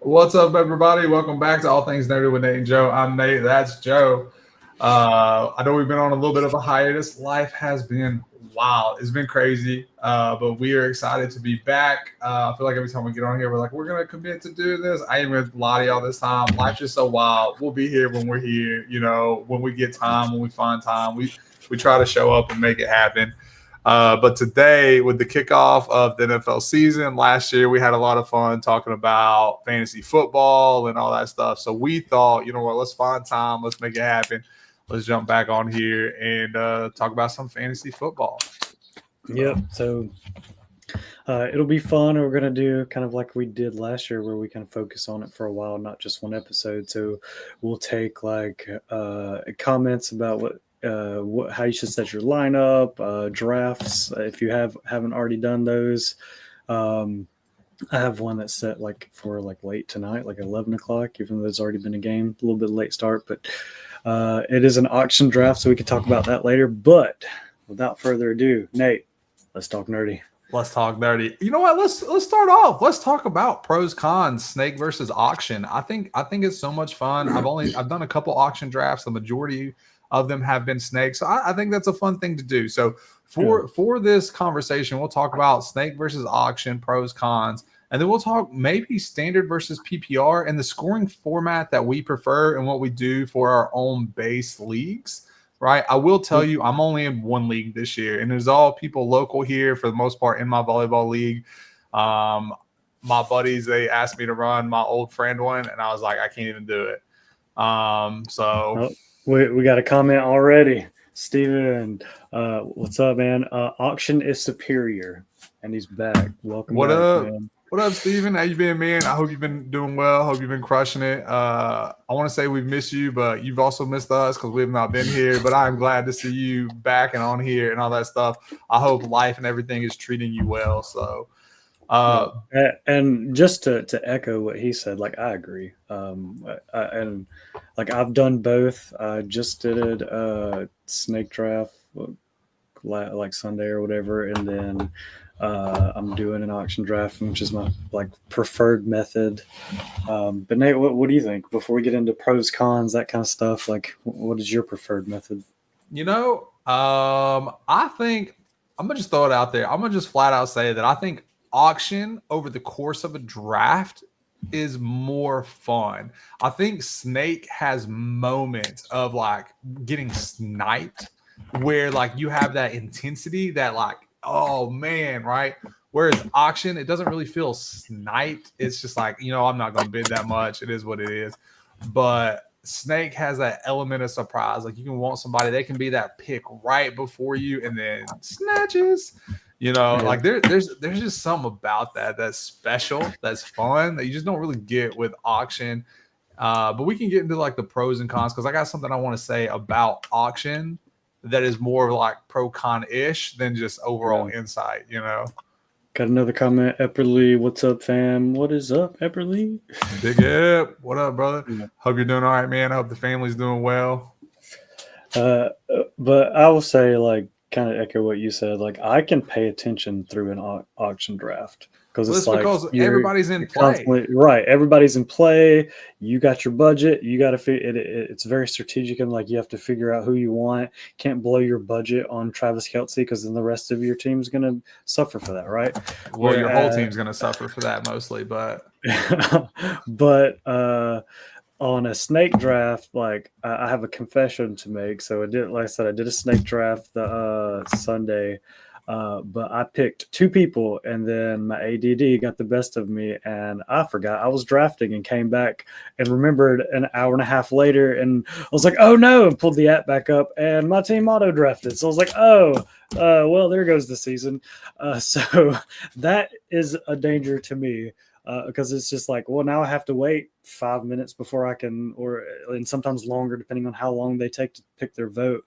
What's up, everybody? Welcome back to All Things Nerdy with Nate and Joe. I'm Nate. That's Joe. I know we've been on a little bit of a hiatus. Life has been wild. It's been crazy, but we are excited to be back. I feel like every time we get on here, we're like, we're going to commit to do this. I ain't going to lie to y'all this time. Life's just so wild. We'll be here when we're here, when we get time, when we find time. We try to show up and make it happen. But today, with the kickoff of the NFL season, last year we had a lot of fun talking about fantasy football and all that stuff. So we thought, you know what, let's find time, let's make it happen. Let's jump back on here and talk about some fantasy football. Yep. So it'll be fun. We're going to do kind of like we did last year where we kind of focus on it for a while, not just one episode. So we'll take like comments about how you should set your lineup, drafts if you haven't already done those. I have one that's set like for like late tonight, like 11 o'clock, even though there's already been a game, a little bit late start, but it is an auction draft, so we can talk about that later. But without further ado, Nate, let's talk nerdy. Let's talk nerdy. You know what? Let's start off. Let's talk about pros, cons, snake versus auction. I think it's so much fun. I've done a couple auction drafts. The majority of them have been snakes. So I think that's a fun thing to do. So for this conversation, we'll talk about snake versus auction, pros, cons, and then we'll talk maybe standard versus PPR and the scoring format that we prefer and what we do for our own base leagues, right? I will tell you, I'm only in one league this year, and there's all people local here for the most part in my volleyball league. My buddies, they asked me to run my old friend one, and I was like, I can't even do it. We got a comment already. Steven, what's up, man? Auction is superior, and he's back. Welcome what back, up? man. What up, Steven? How you been, man? I hope you've been doing well. Hope you've been crushing it. I want to say we've missed you, but you've also missed us because we have not been here. But I'm glad to see you back and on here and all that stuff. I hope life and everything is treating you well. So, and just to echo what he said, like I agree. And like I've done both. I just did a snake draft like Sunday or whatever, and then I'm doing an auction draft, which is my like preferred method. But Nate, what do you think before we get into pros, cons, that kind of stuff? Like, what is your preferred method? I think I'm gonna just throw it out there. I'm gonna just flat out say that I think auction over the course of a draft is more fun. I think snake has moments of like getting sniped where like you have that intensity that like, oh man, right? Whereas auction, it doesn't really feel sniped. It's just like, I'm not going to bid that much. It is what it is. But snake has that element of surprise. Like you can want somebody, they can be that pick right before you and then snatches. Like there's just something about that's special, that's fun that you just don't really get with auction. But we can get into like the pros and cons because I got something I want to say about auction that is more like pro con ish than just overall insight. Got another comment, Epperly. What's up, fam? What is up, Epperly? Big Ep. What up, brother? Yeah. Hope you're doing all right, man. I hope the family's doing well. But I will say, like, kind of echo what you said. Like, I can pay attention through an auction draft because it's like because everybody's in play, right? Everybody's in play. You got your budget. You got to it's very strategic and like you have to figure out who you want. Can't blow your budget on Travis Kelce because then the rest of your team's going to suffer for that, right? Well, your whole team's going to suffer for that mostly, but on a snake draft, like I have a confession to make. So I did a snake draft the Sunday, but I picked two people and then my ADD got the best of me and I forgot I was drafting and came back and remembered an hour and a half later and I was like, oh no, and pulled the app back up and my team auto drafted. So I was like, well, there goes the season. So that is a danger to me. Because it's just like, well, now I have to wait 5 minutes before I can, and sometimes longer, depending on how long they take to pick their vote,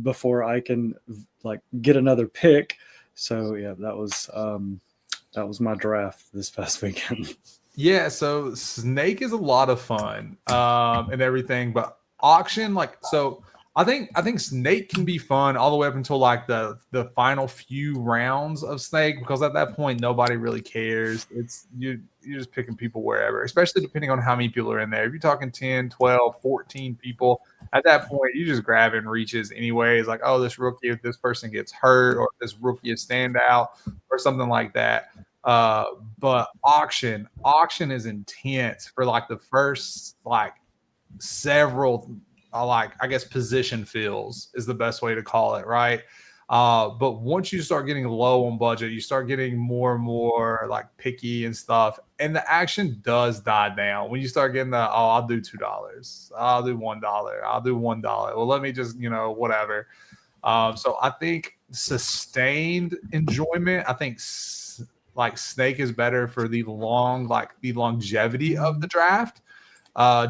before I can like get another pick. So yeah, that was my draft this past weekend. Yeah, so snake is a lot of fun and everything, but auction, like, so I think Snake can be fun all the way up until like the final few rounds of Snake, because at that point nobody really cares. It's you're just picking people wherever, especially depending on how many people are in there. If you're talking 10, 12, 14 people, at that point you just grab and reaches anyway. It's like, oh, this rookie, if this person gets hurt, or if this rookie is standout or something like that. But auction is intense for like the first like several like I guess position fills is the best way to call it, right? But once you start getting low on budget, you start getting more and more like picky and stuff, and the action does die down when you start getting the I'll do $2, I'll do $1, I'll do $1. Well, let me just whatever. So I think sustained enjoyment. I think like Snake is better for the longevity of the draft.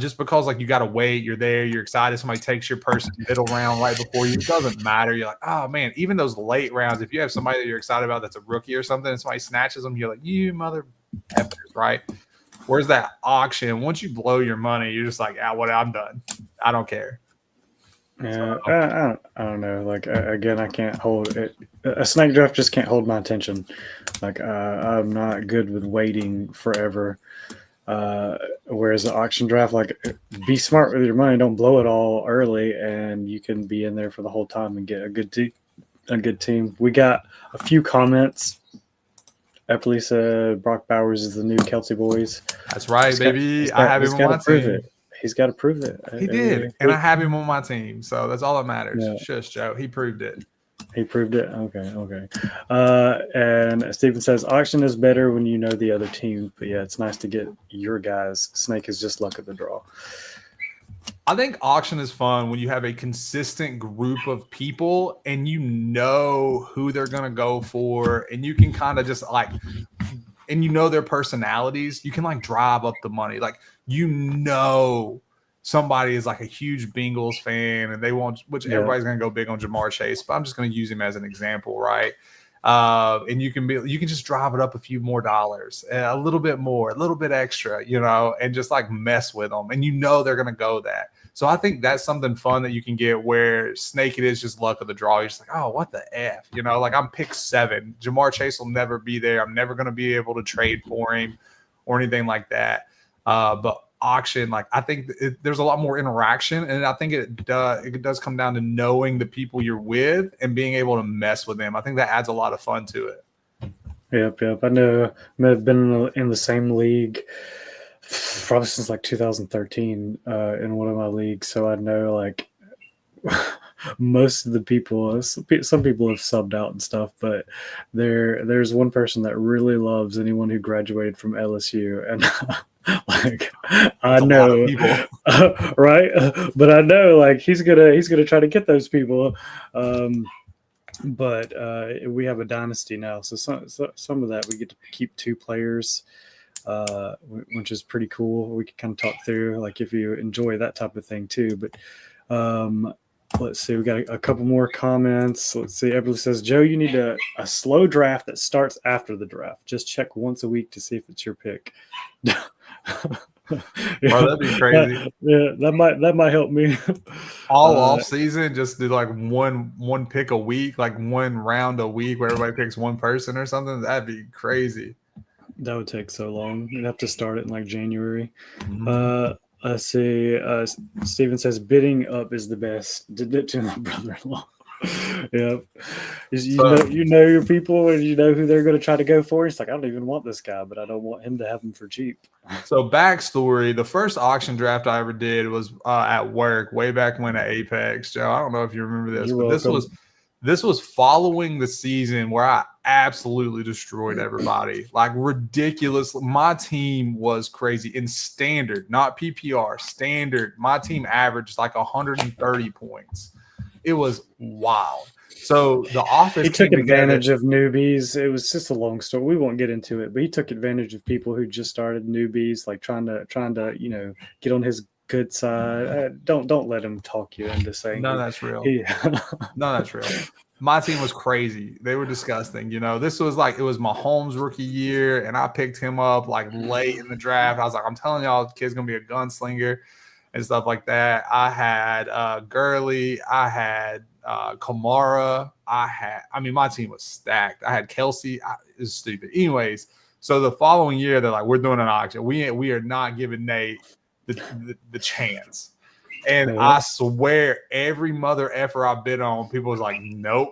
Just because like you got to wait, you're there, you're excited. Somebody takes your person middle round right before you. It doesn't matter. You're like, oh man, even those late rounds, if you have somebody that you're excited about that's a rookie or something, and somebody snatches them, you're like, you mother effers, right? Where's that auction? Once you blow your money, you're just like, I'm done. I don't care. Yeah, I don't know. Like again, I can't hold it. A snake draft just can't hold my attention. Like I'm not good with waiting forever. Whereas the auction draft, like, be smart with your money, don't blow it all early, and you can be in there for the whole time and get a good team. We got a few comments. Eppley said Brock Bowers is the new Kelsey Boys. That's right, baby. I have him on my team. He's got to prove it. He did, and I have him on my team, so that's all that matters. Yeah. Shush, Joe. He proved it. He proved it? Okay. And Steven says, auction is better when you know the other team. But, yeah, it's nice to get your guys. Snake is just luck of the draw. I think auction is fun when you have a consistent group of people and you know who they're going to go for, and you can kind of just like – and you know their personalities. You can, like, drive up the money. Like, somebody is like a huge Bengals fan and they want, which everybody's going to go big on Jamar Chase, but I'm just going to use him as an example, right? And you can just drive it up a few more dollars, a little bit more, a little bit extra, and just like mess with them. And they're going to go that. So I think that's something fun that you can get where Snake, it is just luck of the draw. You're just like, oh, what the F? Like I'm pick 7. Jamar Chase will never be there. I'm never going to be able to trade for him or anything like that. But auction, like I think there's a lot more interaction, and I think it does come down to knowing the people you're with and being able to mess with them. I think that adds a lot of fun to it. Yep. I know I've been in the same league probably since like 2013 in one of my leagues, so I know like most of the people, some people have subbed out and stuff, but there's one person that really loves anyone who graduated from LSU, and like I know, right? But I know like he's gonna try to get those people. But we have a dynasty now, so some of that we get to keep 2 players, which is pretty cool. We can kind of talk through like if you enjoy that type of thing too. But let's see, we got a couple more comments. Let's see. Everybody says, Joe, you need a slow draft that starts after the draft. Just check once a week to see if it's your pick. Bro, that'd be crazy. That might help me. All off season, just do like one pick a week, like one round a week where everybody picks one person or something. That'd be crazy. That would take so long. You'd have to start it in like January. Mm-hmm. Let's see. Steven says bidding up is the best. Did it to my brother-in-law. Yeah, you know your people, and you know who they're going to try to go for. It's like, I don't even want this guy, but I don't want him to have him for cheap. So backstory: the first auction draft I ever did was at work, way back when at Apex. Joe, I don't know if you remember this, but this was following the season where I absolutely destroyed everybody, like ridiculous. My team was crazy in standard, not PPR. Standard, my team averaged like 130 points. It was wild. So the office, he took advantage of newbies. It was just a long story. We won't get into it, but he took advantage of people who just started, newbies, like trying to get on his good side. Don't let him talk you into saying no. That's real. No, that's real. My team was crazy. They were disgusting. This was like, it was Mahomes' rookie year, and I picked him up like late in the draft. I was like, I'm telling y'all, the kid's gonna be a gunslinger. and stuff like that. I had Gurley. I had Kamara. I mean, my team was stacked. I had Kelsey. It was stupid. Anyways, so the following year, they're like, we're doing an auction. We are not giving Nate the chance. And I swear, every mother effer I bid on, people was like, nope.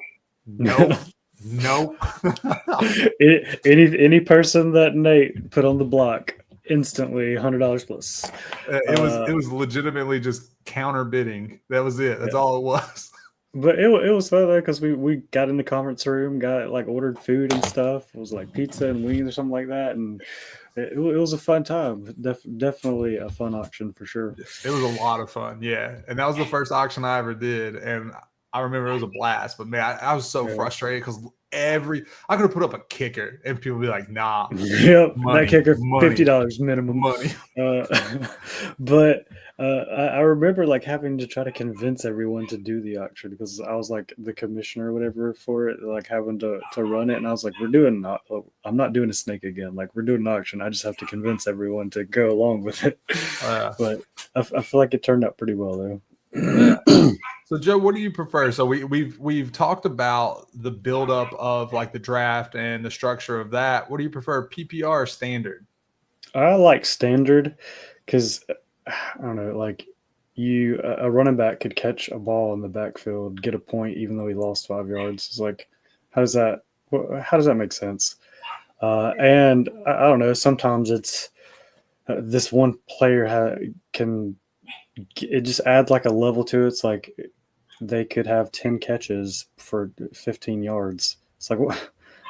Any person that Nate put on the block, instantly $100 plus. It was legitimately just counter bidding. That was it. That's all it was. But it was fun though, because we got in the conference room, got like ordered food and stuff. It was like pizza and wings or something like that, and it was a fun time. Definitely a fun auction for sure. It was a lot of fun, yeah. And that was the first auction I ever did, and I remember it was a blast. But man, I was so frustrated because I could have put up a kicker and people would be like, nah. Yep, that kicker, $50 minimum. Money. But I remember like having to try to convince everyone to do the auction because I was like the commissioner or whatever for it, like having to run it. And I was like, I'm not doing a snake again. Like, we're doing an auction. I just have to convince everyone to go along with it. But I feel like it turned out pretty well though. So Joe, what do you prefer? So we've talked about the buildup of like the draft and the structure of that. What do you prefer, PPR or standard? I like standard because I don't know, like a running back could catch a ball in the backfield, get a point even though he lost 5 yards. It's like, how does that make sense? And I don't know. Sometimes it's this one player can. It just adds like a level to it. It's like they could have 10 catches for 15 yards. It's like,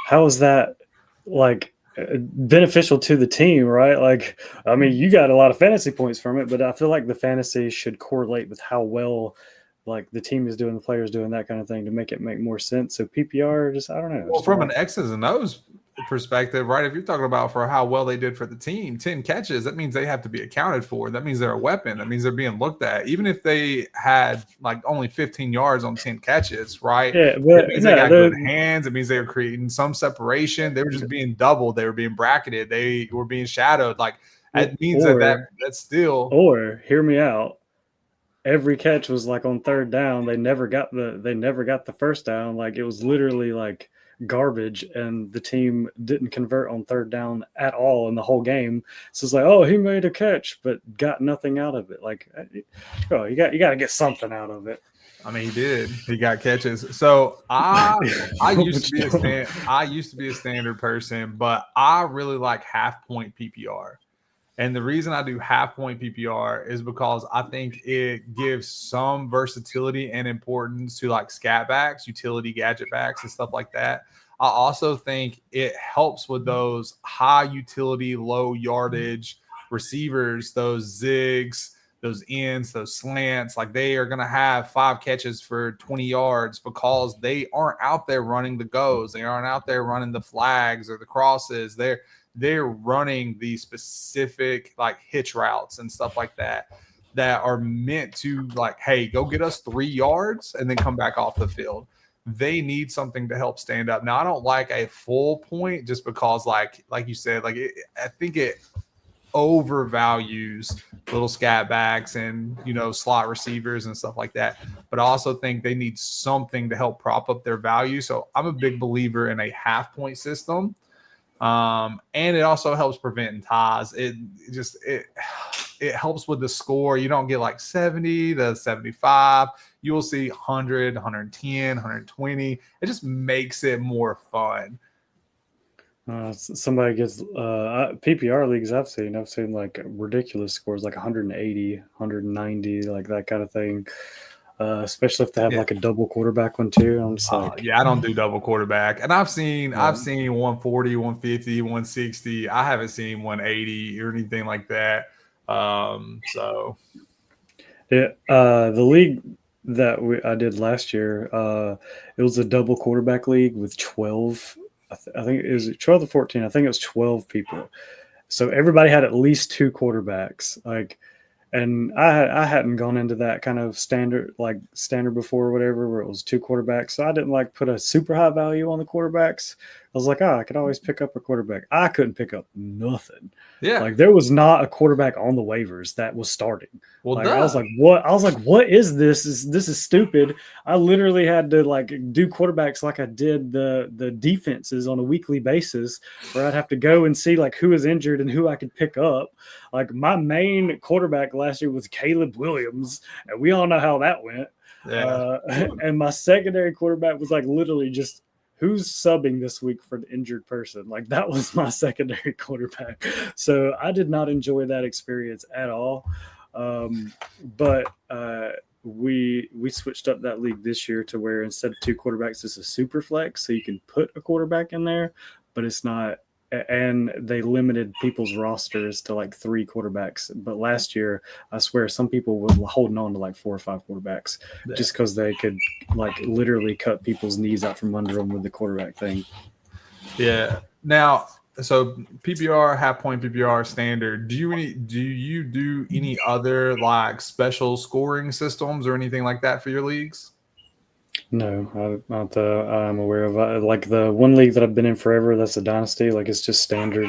how is that like beneficial to the team, right? Like, I mean, you got a lot of fantasy points from it, but I feel like the fantasy should correlate with how well like the team is doing, the players doing, that kind of thing to make it make more sense. So PPR, just I don't know. Well, from an X's and O's perspective, right? If you're talking about for how well they did for the team, 10 catches, that means they have to be accounted for. That means they're a weapon. That means they're being looked at. Even if they had like only 15 yards on 10 catches, right? Yeah, but it means they got good hands. It means they were creating some separation. They were just being doubled. They were being bracketed. They were being shadowed. Like, it means that's still. Or hear me out. Every catch was like on third down. They never got the first down. Like, it was literally like garbage, and the team didn't convert on third down at all in the whole game. So it's like, oh, he made a catch but got nothing out of it. Like, oh, you got to get something out of it. I mean, he did. He got catches. So I used to be a standard person, but I really like half point PPR. And the reason I do half point PPR is because I think it gives some versatility and importance to like scat backs, utility gadget backs, and stuff like that. I also think it helps with those high utility, low yardage receivers, those zigs, those ends, those slants. Like, they are going to have 5 catches for 20 yards because they aren't out there running the goes. They aren't out there running the flags or the crosses. They're running the specific like hitch routes and stuff like that are meant to like, hey, go get us 3 yards and then come back off the field. They need something to help stand up. Now, I don't like a full point just because like you said, like I think it overvalues little scat backs and, slot receivers and stuff like that. But I also think they need something to help prop up their value. So I'm a big believer in a half point system. And it also helps prevent ties. It helps with the score. You don't get like 70 to 75. You will see 100, 110, 120. It just makes it more fun. Somebody gets PPR leagues I've seen like ridiculous scores, like 180, 190, like that kind of thing. Especially if they have like a double quarterback one too. I'm just like, I don't do double quarterback. And I've seen 140, 150, 160. I haven't seen 180 or anything like that. The league that I did last year, it was a double quarterback league with 12. I think it was 12 to 14. I think it was 12 people. So everybody had at least 2 quarterbacks. Like, and I hadn't gone into that kind of standard before or whatever, where it was 2 quarterbacks. So I didn't like put a super high value on the quarterbacks, was like, I could always pick up a quarterback. I couldn't pick up nothing. Yeah. Like there was not a quarterback on the waivers that was starting. Well, Like duh. I was like, what? I was like, what is this? This is stupid. I literally had to like do quarterbacks like I did the defenses on a weekly basis, where I'd have to go and see like who was injured and who I could pick up. Like my main quarterback last year was Caleb Williams, and we all know how that went. Yeah. And my secondary quarterback was like literally just who's subbing this week for the injured person. Like that was my secondary quarterback. So I did not enjoy that experience at all. But we switched up that league this year to where instead of 2 quarterbacks, it's a super flex, so you can put a quarterback in there, but it's not. And they limited people's rosters to like 3 quarterbacks. But last year, I swear, some people were holding on to like 4 or 5 quarterbacks just because they could like literally cut people's knees out from under them with the quarterback thing. Yeah. Now, so PPR, half point PPR, standard. Do you do any other like special scoring systems or anything like that for your leagues? No, not I'm aware of. Like the one league that I've been in forever, that's a dynasty. Like it's just standard.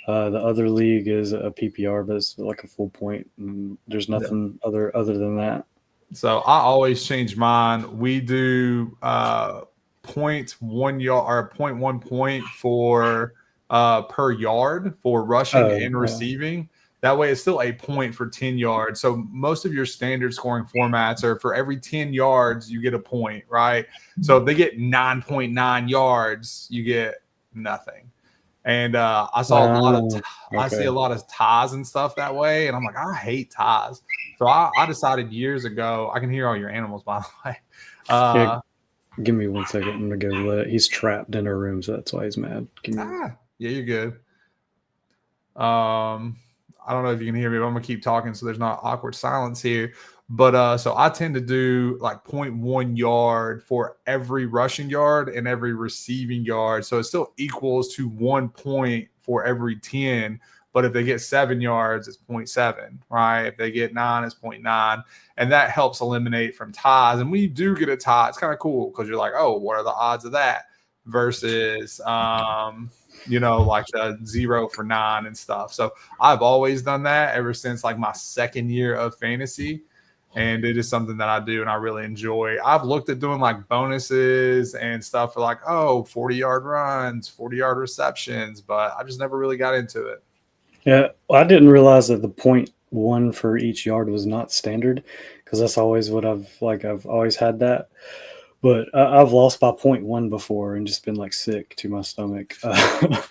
The other league is a PPR, but it's like a full point. And there's nothing other than that. So I always change mine. We do 0.1 yard or 0.1 point for per yard for rushing and receiving. That way it's still a point for 10 yards. So most of your standard scoring formats are for every 10 yards, you get a point, right? So if they get 9.9 yards, you get nothing. And I see a lot of ties and stuff that way. And I'm like, I hate ties. So I decided years ago, I can hear all your animals, by the way. Yeah, give me 1 second. I'm going to go he's trapped in her room, so that's why he's mad. Yeah, you're good. I don't know if you can hear me, but I'm gonna keep talking so there's not awkward silence here. But so I tend to do like 0.1 yard for every rushing yard and every receiving yard. So it still equals to 1 point for every 10. But if they get 7 yards, it's 0.7, right? If they get 9, it's 0.9. And that helps eliminate from ties. And when you do get a tie, it's kind of cool because you're like, oh, what are the odds of that? Versus like the 0 for 9 and stuff. So I've always done that ever since like my second year of fantasy. And it is something that I do and I really enjoy. I've looked at doing like bonuses and stuff for like, 40-yard runs, 40-yard receptions, but I just never really got into it. Yeah, I didn't realize that the 0.1 for each yard was not standard because that's always what I've always had that. But I've lost by 0.1 before and just been like sick to my stomach. But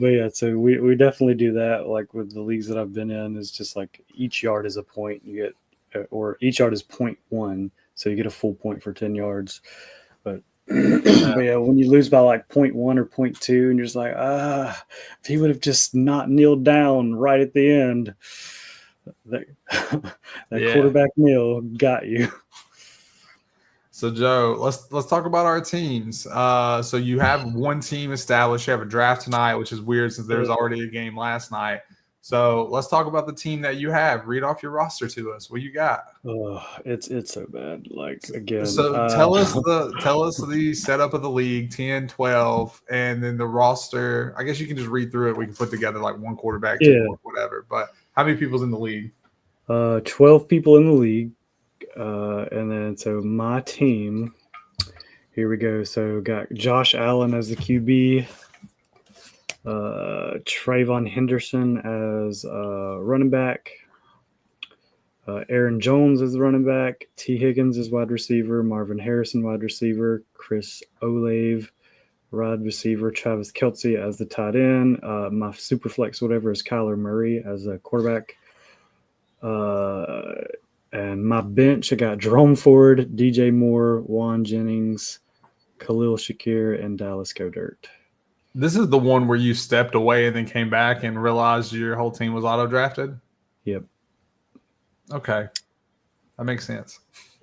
yeah, so we definitely do that. Like with the leagues that I've been in, is just like each yard is a point you get, or each yard is 0.1, so you get a full point for 10 yards. But yeah, when you lose by like 0.1 or 0.2, and you're just like, if he would have just not kneeled down right at the end. That quarterback meal got you. So Joe, let's talk about our teams. So you have one team established. You have a draft tonight, which is weird since there was already a game last night. So let's talk about the team that you have. Read off your roster to us. What you got? Oh, it's so bad. Like again. So tell us the setup of the league, 10, 12, and then the roster. I guess you can just read through it. We can put together like one quarterback, two, whatever. But how many people's in the league? 12 people in the league. And then so my team, here we go. So got Josh Allen as the QB, Trayvon Henderson as running back, Aaron Jones as the running back, T. Higgins as wide receiver, Marvin Harrison wide receiver, Chris Olave wide receiver, Travis Kelce as the tight end, my super flex whatever is Kyler Murray as a quarterback. And my bench, I got Jerome Ford, DJ Moore, Juan Jennings, Khalil Shakir, and Dallas Goedert. This is the one where you stepped away and then came back and realized your whole team was auto-drafted? Yep. Okay. That makes sense.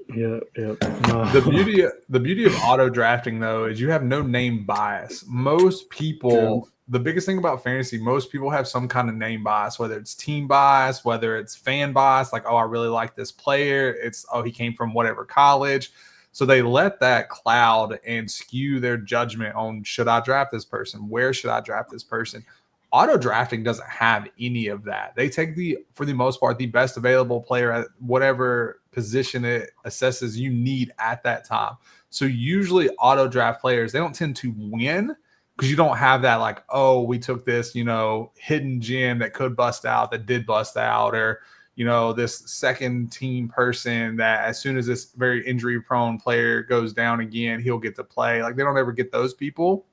Yep. The beauty of auto-drafting, though, is you have no name bias. Most people... The biggest thing about fantasy, most people have some kind of name bias, whether it's team bias, whether it's fan bias, like, I really like this player. It's, he came from whatever college. So they let that cloud and skew their judgment on, should I draft this person? Where should I draft this person? Auto drafting doesn't have any of that. They take for the most part, the best available player at whatever position it assesses you need at that time. So usually auto draft players, they don't tend to win because you don't have that like, oh, we took this, hidden gem that could bust out, that did bust out, or this second team person that as soon as this very injury prone player goes down again, he'll get to play. Like, they don't ever get those people.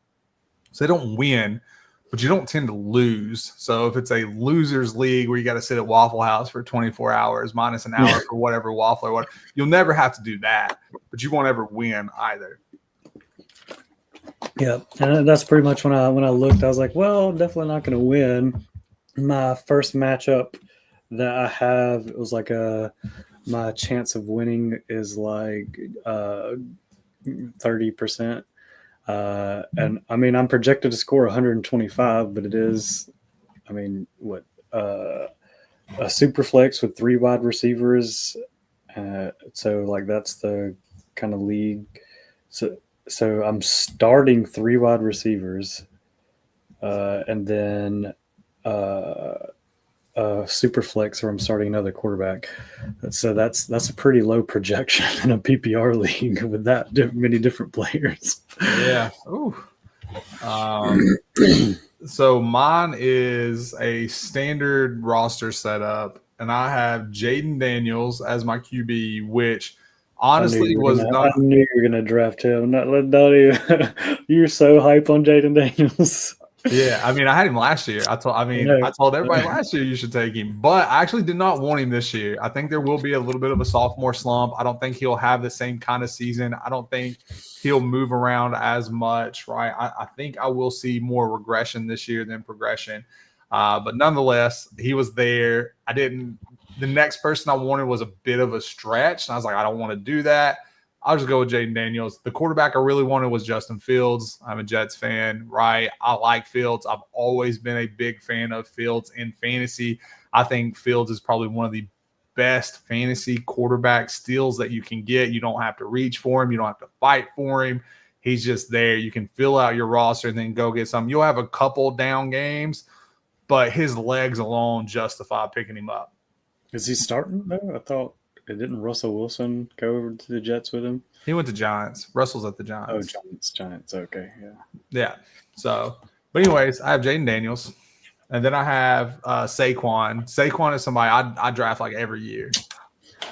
So they don't win, but you don't tend to lose. So if it's a losers league where you got to sit at Waffle House for 24 hours minus an hour for whatever waffle or what, you'll never have to do that, but you won't ever win either. Yeah. And that's pretty much when I looked, I was like, well, I'm definitely not going to win. My first matchup that I have, it was like my chance of winning is like 30%. And I mean, I'm projected to score 125, but it is, a super flex with 3 wide receivers. So like that's the kind of league. So I'm starting 3 wide receivers, and then super flex, or I'm starting another quarterback. So that's a pretty low projection in a PPR league with that many different players. Yeah. Ooh. So mine is a standard roster setup, and I have Jaden Daniels as my QB, which honestly I knew you were gonna draft him. Not even, you're so hype on Jaden Daniels. Yeah, I mean, I had him last year. I told everybody last year you should take him, but I actually did not want him this year. I think there will be a little bit of a sophomore slump. I don't think he'll have the same kind of season. I don't think he'll move around as much, right? I think I will see more regression this year than progression. But nonetheless, he was there. The next person I wanted was a bit of a stretch, and I was like, I don't want to do that. I'll just go with Jaden Daniels. The quarterback I really wanted was Justin Fields. I'm a Jets fan, right? I like Fields. I've always been a big fan of Fields in fantasy. I think Fields is probably one of the best fantasy quarterback steals that you can get. You don't have to reach for him. You don't have to fight for him. He's just there. You can fill out your roster and then go get some. You'll have a couple down games, but his legs alone justify picking him up. Is he starting though? I thought, didn't Russell Wilson go over to the Jets with him? He went to Giants. Russell's at the Giants. Oh, Giants. Okay, yeah. Yeah. So, but anyways, I have Jaden Daniels, and then I have Saquon. Saquon is somebody I draft like every year.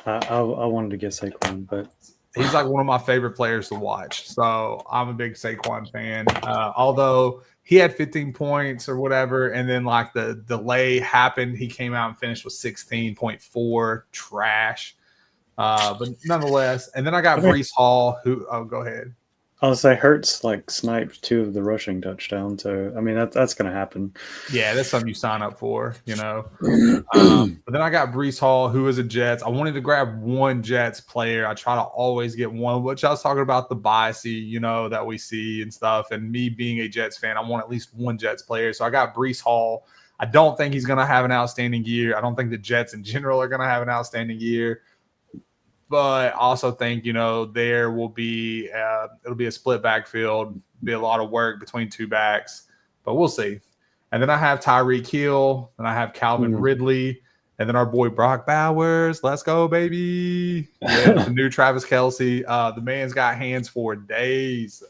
I wanted to get Saquon, but he's like one of my favorite players to watch. So I'm a big Saquon fan. Although he had 15 points or whatever, and then like the delay happened, he came out and finished with 16.4, trash. But nonetheless, and then I got Breece Hall, go ahead. I'll say Hurts like sniped 2 of the rushing touchdowns. So, I mean, that's going to happen. Yeah, that's something you sign up for, But then I got Breece Hall, who is a Jets. I wanted to grab one Jets player. I try to always get one, which I was talking about the biasy, that we see and stuff. And me being a Jets fan, I want at least one Jets player. So I got Breece Hall. I don't think he's going to have an outstanding year. I don't think the Jets in general are going to have an outstanding year. But I also think, there will be it'll be a split backfield, be a lot of work between 2 backs, but we'll see. And then I have Tyreek Hill, and I have Calvin Ridley, and then our boy Brock Bowers. Let's go, baby. Yeah, the new Travis Kelce. The man's got hands for days.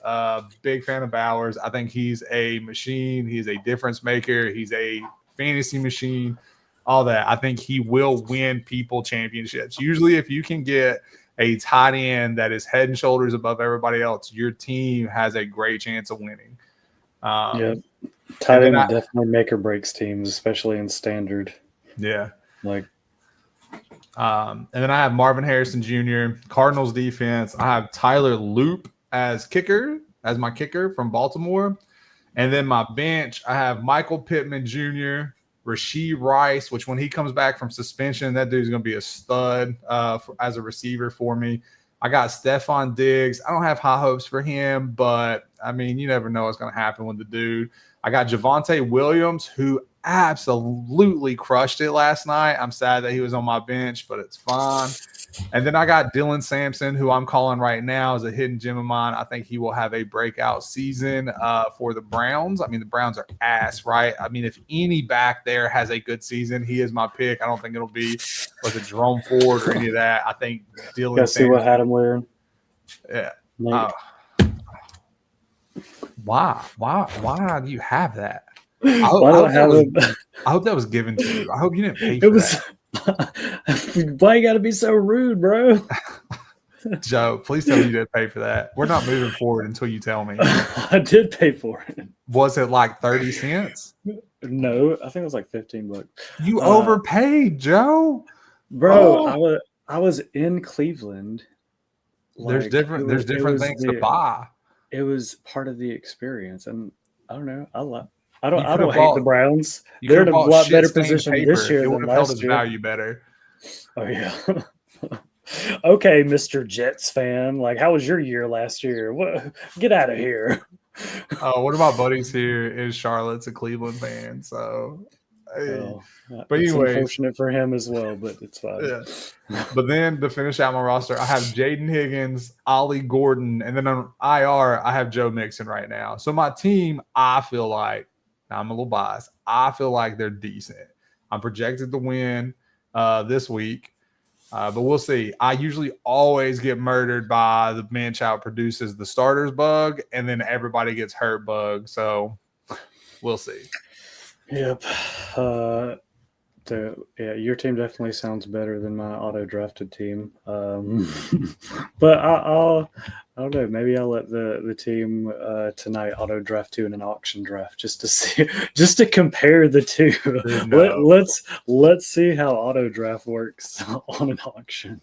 Big fan of Bowers. I think he's a machine. He's a difference maker. He's a fantasy machine. All that. I think he will win people championships. Usually, if you can get a tight end that is head and shoulders above everybody else, your team has a great chance of winning. Yeah, tight end definitely make or breaks teams, especially in standard. Yeah. And then I have Marvin Harrison Jr., Cardinals defense. I have Tyler Loop as my kicker from Baltimore. And then my bench, I have Michael Pittman Jr., Rashee Rice, which when he comes back from suspension, that dude's going to be a stud as a receiver for me. I got Stephon Diggs. I don't have high hopes for him, but, I mean, you never know what's going to happen with the dude. I got Javonte Williams, who absolutely crushed it last night. I'm sad that he was on my bench, but it's fine. And then I got Dylan Sampson, who I'm calling right now is a hidden gem of mine. I think he will have a breakout season for the Browns. I mean, the Browns are ass, right? I mean, if any back there has a good season, he is my pick. I don't think it'll be like a Jerome Ford or any of that. I think Dylan Guess see what hat I'm wearing. Yeah. Nate. Why do you have that? I hope that was given to you. I hope you didn't pay for that. Why you gotta be so rude, bro? Joe, please tell me you didn't pay for that. We're not moving forward until you tell me. I did pay for it. Was it like 30 cents? No, I think it was like $15. You overpaid, Joe. Bro, I was in Cleveland. There's different things to buy. It was part of the experience, and I don't know. I don't hate the Browns. They're in a lot better position this year than last year. Value better. Oh yeah. Okay, Mr. Jets fan. Like, how was your year last year? What? Get out of here. One of my buddies here is Charlotte's a Cleveland fan, so. But it's unfortunate for him as well, but it's fine. Yeah. But then to finish out my roster, I have Jaden Higgins, Ollie Gordon, and then on IR, I have Joe Mixon right now. So my team, I feel like, now I'm a little biased, I feel like they're decent. I'm projected to win this week, but we'll see. I usually always get murdered by the man-child produces the starters bug, and then everybody gets hurt bug. So we'll see. Yep. Your team definitely sounds better than my auto-drafted team. But I don't know. Maybe I'll let the team tonight auto-draft two in an auction draft just to see, just to compare the two. No. Let's see how auto-draft works on an auction.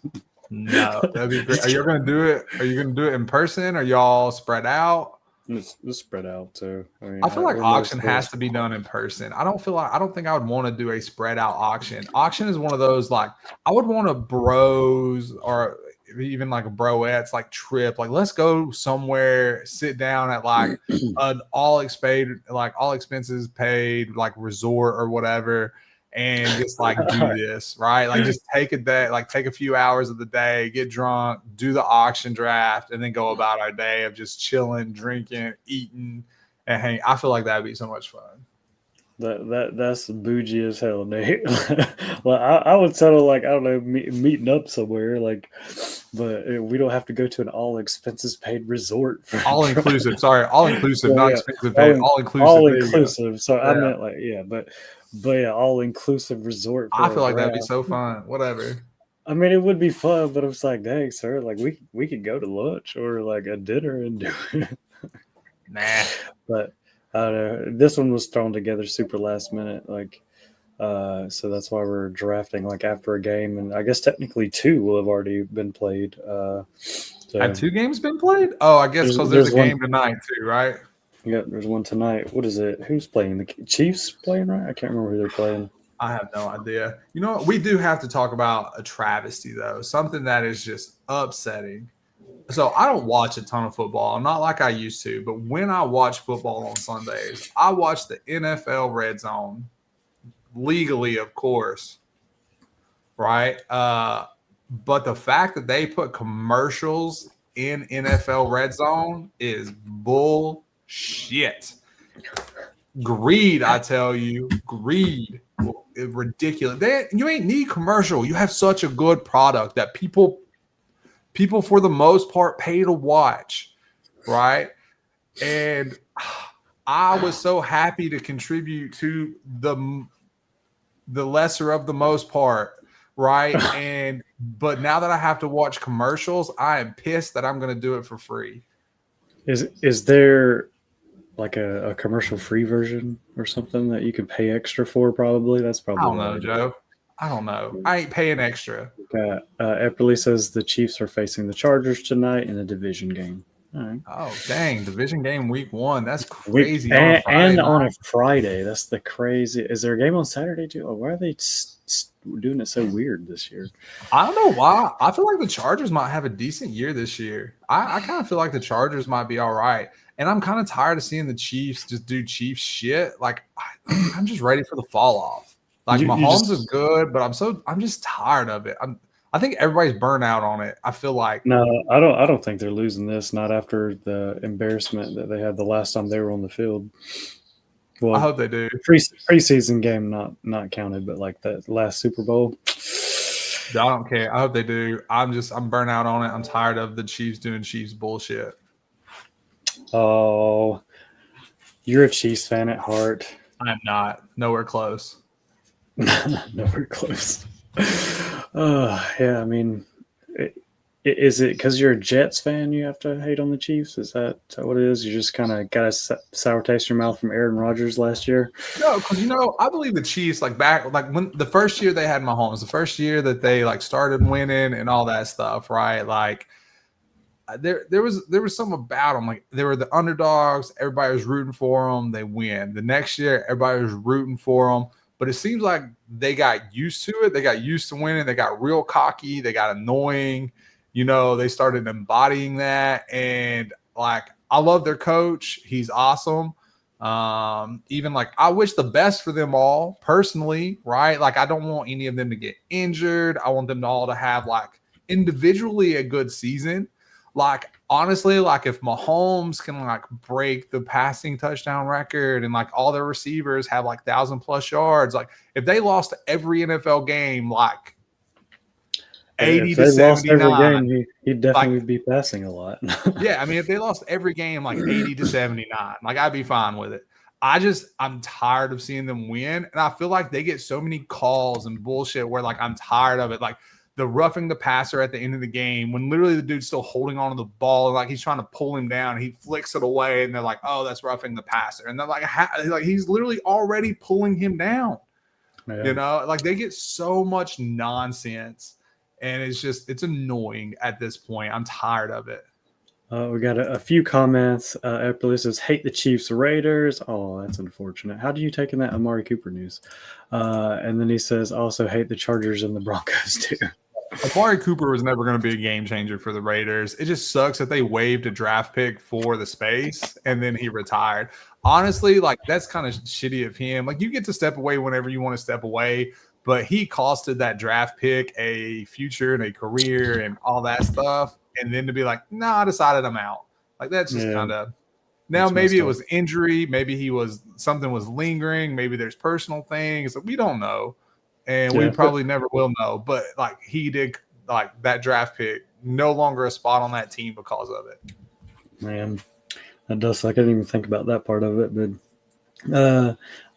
No, that'd be great. Are you going to do it? Are you going to do it in person? Or y'all spread out? It's spread out too. I feel like auction has to be done in person. I don't think I would want to do a spread out auction. Auction is one of those, like, I would want a bros or even like a broettes like trip. Like, let's go somewhere, sit down at like an all expenses paid like resort or whatever, and just like do this, right? Like, just take a day, like take a few hours of the day, get drunk, do the auction draft, and then go about our day of just chilling, drinking, eating, and hanging. I feel like that'd be so much fun. That's bougie as hell, Nate. Well, I would settle, like, I don't know, meeting up somewhere, like, but we don't have to go to an all expenses paid resort. All inclusive, sorry, all inclusive, not expensive paid, all inclusive. All inclusive. So I meant like, but yeah, all inclusive resort. I feel like that'd be so fun. Whatever. I mean, it would be fun, but I was like, dang, sir, like we could go to lunch or like a dinner and do it. Nah. But I don't know. This one was thrown together super last minute, like, so that's why we're drafting like after a game, and I guess technically two will have already been played. Had two games been played? Oh, I guess because there's a game tonight too, right? Yeah, there's one tonight. What is it? Who's playing? The Chiefs playing, right? I can't remember who they're playing. I have no idea. You know what? We do have to talk about a travesty, though. Something that is just upsetting. So I don't watch a ton of football. Not like I used to. But when I watch football on Sundays, I watch the NFL Red Zone. Legally, of course. Right? But the fact that they put commercials in NFL Red Zone is bullshit. Greed, I tell you. Greed. Ridiculous. You ain't need commercial. You have such a good product that people for the most part pay to watch, right? And I was so happy to contribute to the lesser of the most part, right? But now that I have to watch commercials, I am pissed that I'm going to do it for free. Is there like a commercial free version or something that you can pay extra for? Probably. That's probably. I don't know, Joe. I don't know. I ain't paying extra. Epperly says the Chiefs are facing the Chargers tonight in a division game. All right. Oh, dang. Division game week 1. That's crazy. And on a Friday. That's the crazy. Is there a game on Saturday too? Or why are they doing it so weird this year. I don't know why. I feel like the Chargers might have a decent year this year. I kind of feel like the Chargers might be all right. And I'm kind of tired of seeing the Chiefs just do Chiefs shit. Like I'm just ready for the fall off. Like Mahomes is good, but I'm just tired of it. I think everybody's burnt out on it. I feel like no, I don't think they're losing this. Not after the embarrassment that they had the last time they were on the field. Well, I hope they do. Preseason game not counted, but like that last Super Bowl. I don't care. I hope they do. I'm burnt out on it. I'm tired of the Chiefs doing Chiefs bullshit. Oh, you're a Chiefs fan at heart. I'm not. Nowhere close. Nowhere close. Yeah, I mean, is it because you're a Jets fan you have to hate on the Chiefs? Is that what it is? You just kind of got a sour taste in your mouth from Aaron Rodgers last year? No, because I believe the Chiefs like when the first year they had Mahomes, the first year that they like started winning and all that stuff, right? Like there was something about them. Like they were the underdogs. Everybody was rooting for them. They win. The next year, everybody was rooting for them. But it seems like they got used to it. They got used to winning. They got real cocky. They got annoying. They started embodying that. And like, I love their coach. He's awesome. Even like, I wish the best for them all personally, right? Like, I don't want any of them to get injured. I want them all to have like individually a good season. Like, honestly, like if Mahomes can like break the passing touchdown record and like all their receivers have like 1,000+ yards, like if they lost every NFL game, like 80 to 79, lost every game, he'd definitely be passing a lot. Yeah, I mean, if they lost every game like 80 to 79, like I'd be fine with it. I'm tired of seeing them win, and I feel like they get so many calls and bullshit where like I'm tired of it. Like the roughing the passer at the end of the game when literally the dude's still holding on to the ball and like he's trying to pull him down. He flicks it away and they're like, oh, that's roughing the passer. And they're like he's literally already pulling him down. Yeah. Like they get so much nonsense and it's annoying at this point. I'm tired of it. We got a few comments. Epilus says, hate the Chiefs Raiders. Oh, that's unfortunate. How do you take in that Amari Cooper news? And then he says, also hate the Chargers and the Broncos too. Amari Cooper was never going to be a game changer for the Raiders. It just sucks that they waived a draft pick for the space and then he retired. Honestly, like that's kind of shitty of him. Like you get to step away whenever you want to step away, but he costed that draft pick a future and a career and all that stuff. And then to be like, no, I decided I'm out. Like that's just kind of now. Maybe it was injury. Maybe something was lingering. Maybe there's personal things that we don't know. And we probably never will know. But like he did, like that draft pick, no longer a spot on that team because of it. Man, that does suck. I didn't even think about that part of it. But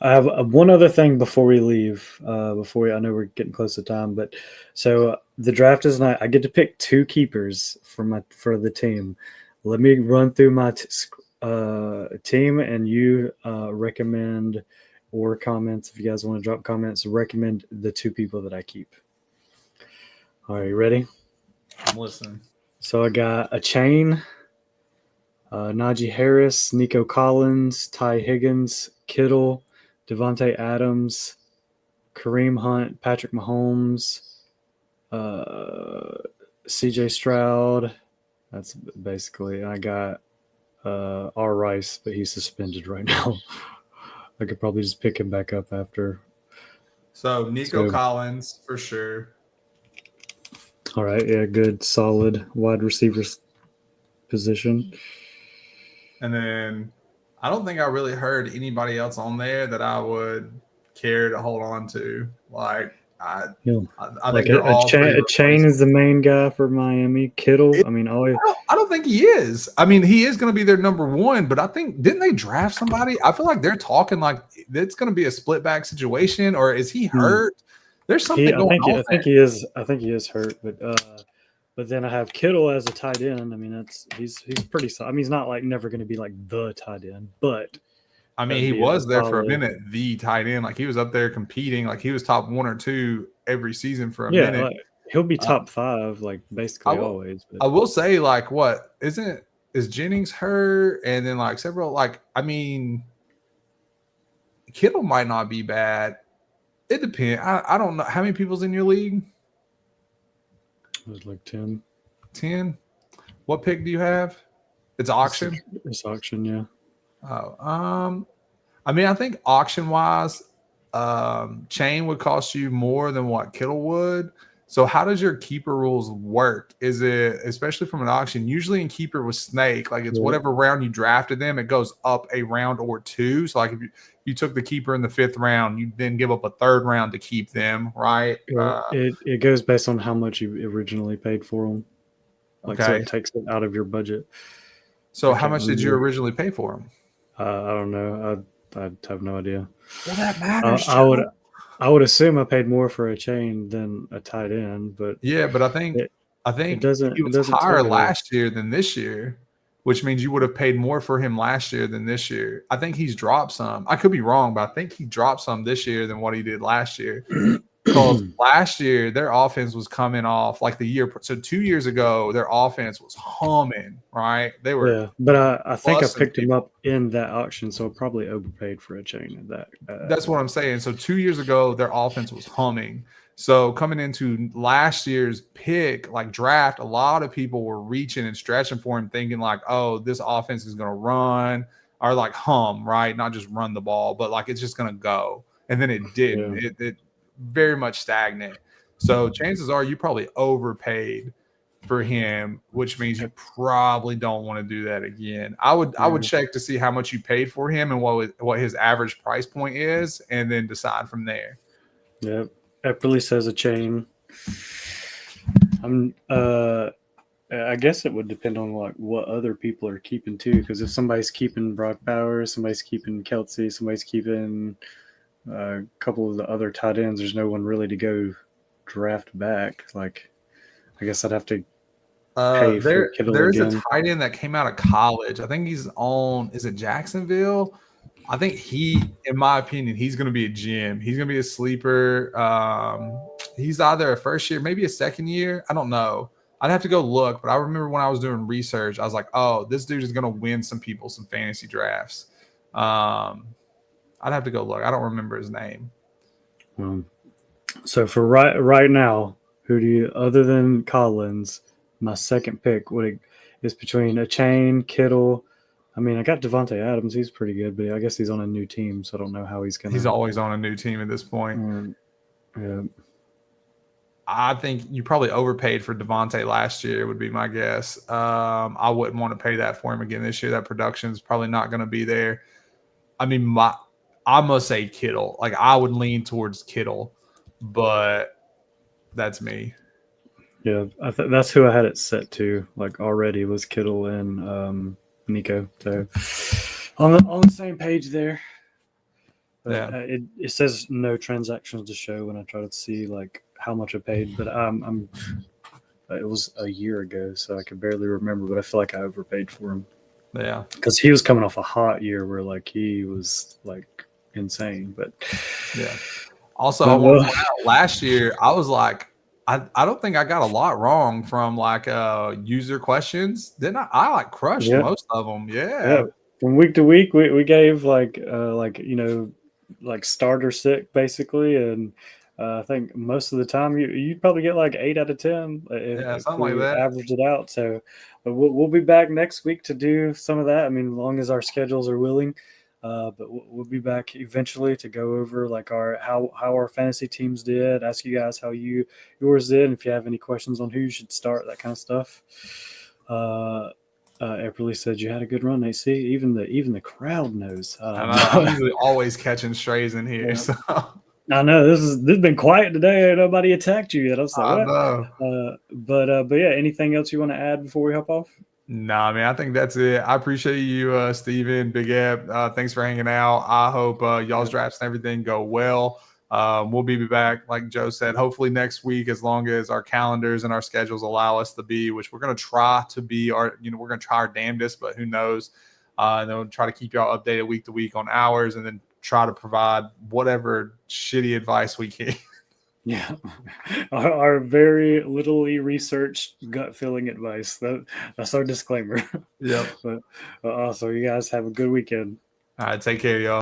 I have one other thing before we leave. I know we're getting close to time, but so the draft is not. I get to pick 2 keepers for the team. Let me run through my team, and you recommend. Or comments if you guys want to drop comments. Recommend the 2 people that I keep. All right, you ready? I'm listening. So I got a chain, Najee Harris, Nico Collins, Ty Higgins, Kittle, Devontae Adams, Kareem Hunt, Patrick Mahomes, CJ Stroud. That's basically. I got R. Rice, but he's suspended right now. I could probably just pick him back up after. So Nico Collins for sure. All right, yeah, good, solid wide receiver position. And then I don't think I really heard anybody else on there that I would care to hold on to. Like I think a chain is the main guy for Miami. Kittle, I don't think he is. I mean, he is going to be their number 1, but I think didn't they draft somebody? I feel like they're talking like it's going to be a split back situation, or is he hurt? There's something going on. I think he is. I think he is hurt, but then I have Kittle as a tight end. I mean, he's pretty solid. I mean, he's not like never going to be like the tight end, but. I mean, he was there for a minute, the tight end. Like, he was up there competing. Like, he was top 1 or 2 every season for a minute. Like, he'll be top 5, like, basically always. But. I will say, like, is Jennings hurt? And then, like, several, like, I mean, Kittle might not be bad. It depends. I don't know how many people's in your league. It was like 10. 10. What pick do you have? It's auction. It's auction, yeah. Oh, I mean, I think auction wise, chain would cost you more than what Kittle would. So how does your keeper rules work? Is it, especially from an auction, usually in keeper with snake, like it's whatever round you drafted them, it goes up a round or two. So like if you took the keeper in the 5th round, you then give up a 3rd round to keep them, right? It goes based on how much you originally paid for them. Like, so Okay. it takes it out of your budget. So how much did you originally pay for them? I don't know. I have no idea. Well, that matters. I would assume I paid more for a chain than a tight end, but yeah, but I think it doesn't he was higher last year than this year, which means you would have paid more for him last year than this year. I think he's dropped some. I could be wrong, but I think he dropped some this year than what he did last year. Because last year their offense was coming off like the year. So 2 years ago, their offense was humming, right? They were. Yeah, but I think I picked him up in that auction, so I probably overpaid for a chain at that. That's what I'm saying. So 2 years ago, their offense was humming. So coming into last year's pick, like draft, a lot of people were reaching and stretching for him, thinking like, oh, this offense is going to run or like hum, right? Not just run the ball, but like it's just going to go. And then it didn't. Yeah. It very much stagnant. So chances are you probably overpaid for him, which means you probably don't want to do that again. I would check to see how much you paid for him and what his average price point is, and then decide from there. Yeah, Epperly says a chain. I guess it would depend on like what other people are keeping too. Because if somebody's keeping Brock Bowers, somebody's keeping Kelsey, somebody's keeping a couple of the other tight ends, there's no one really to go draft back. Like, I guess I'd have to pay for Kittle there's again. a tight end that came out of college. I think he's on, is it Jacksonville? I think in my opinion, he's going to be a gem. He's going to be a sleeper. He's either a first year, maybe a second year. I don't know. I'd have to go look, but I remember when I was doing research, I was like, oh, this dude is going to win some people some fantasy drafts. I'd have to go look. I don't remember his name. So for right now, who do you, other than Collins, my second pick is between a chain, Kittle. I mean, I got Devontae Adams. He's pretty good, but I guess he's on a new team, so I don't know how he's going to. He's always on a new team at this point. Yeah. I think you probably overpaid for Devontae last year would be my guess. I wouldn't want to pay that for him again this year. That production is probably not going to be there. I mean, I must say Kittle. Like, I would lean towards Kittle, but that's me. Yeah, that's who I had it set to. Like already was Kittle and Nico. So on the same page there. But, yeah. It says no transactions to show when I try to see like how much I paid, but it was a year ago, so I could barely remember. But I feel like I overpaid for him. Yeah, because he was coming off a hot year where like he was like insane. But yeah. Also, I want to point out last year I was like, I don't think I got a lot wrong from like user questions. Didn't I? I like crushed most of them. Yeah. From week to week, we gave like like starter sick basically, and I think most of the time you'd probably get like 8 out of 10 if something like that. Averaged it out. So we'll be back next week to do some of that. I mean, as long as our schedules are willing. But we'll be back eventually to go over like how our fantasy teams did, ask you guys how yours did, and if you have any questions on who you should start, that kind of stuff. Epperly said you had a good run. They see even the crowd knows. I'm usually always catching strays in here. Yeah. So I know this has been quiet today. Nobody attacked you yet. I was like, what? Know. But yeah, anything else you want to add before we hop off? Nah, man, I think that's it. I appreciate you, Steven, Big Eb. Thanks for hanging out. I hope y'all's drafts and everything go well. We'll be back, like Joe said, hopefully next week, as long as our calendars and our schedules allow us to be, which we're going to try to be we're going to try our damnedest, but who knows? And then we'll try to keep y'all updated week to week on hours, and then try to provide whatever shitty advice we can. Yeah, our very littly researched gut feeling advice. That's our disclaimer. Yep. But also, you guys have a good weekend. All right, take care, y'all.